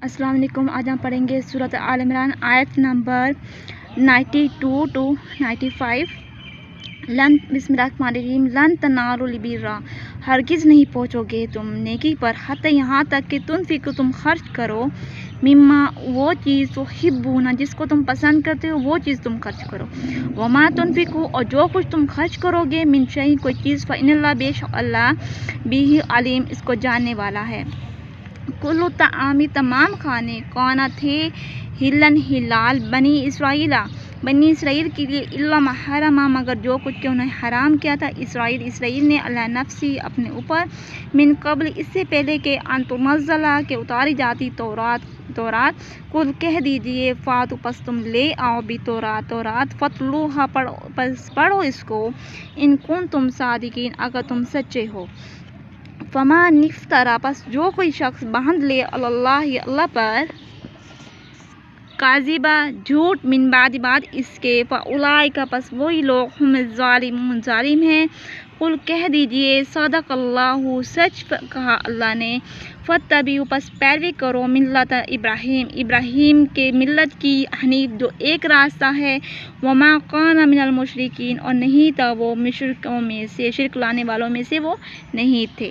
السلام علیکم۔ آج ہم پڑھیں گے سورۃ آل عمران آیت نمبر 92 to 95۔ بسم اللہ الرحمن الرحیم۔ لن تنالوا البر، ہرگز نہیں پہنچو گے تم نیکی پر، حتی یہاں تک کہ تنفقوا تم خرچ کرو، مما وہ چیز تحبون جس کو تم پسند کرتے ہو وہ چیز تم خرچ کرو، وما تنفقوا اور جو کچھ تم خرچ کرو گے، من شیء کوئی چیز، فإن اللہ بے شک اللہ بہ علیم اس کو جاننے والا ہے۔ کلو طعامی تمام کھانے، کانا تھے، ہلن حلال، بنی اسرائیل کے لیے، الا ما حرم مگر جو کچھ کہ انہیں حرام کیا تھا اسرائیل نے، اللہ نفسی اپنے اوپر، من قبل اس سے پہلے کہ ان تنزلا کہ اتاری جاتی تورات، کل کہہ دیجئے، فاتو پس تم لے آؤ بھی تورات، فتلوہا پڑھو اس کو، ان کن تم صادقین اگر تم سچے ہو۔ فما نفترا پس جو کوئی شخص باندھ لے اللہ پر، کاذبہ جھوٹ، من بعد اس کے، فاولئک پس وہی لوگ، ہم الظالمون ظالم ہیں۔ قل کہہ دیجئے، صدق اللہ سچ کہا اللہ نے، فاتبعوا پس پیروی کرو، ملت ابراہیم کے ملت کی، حنیف جو ایک راستہ ہے، وما کان من المشرکین اور نہیں تھا وہ مشرکوں میں سے، شرک لانے والوں میں سے وہ نہیں تھے۔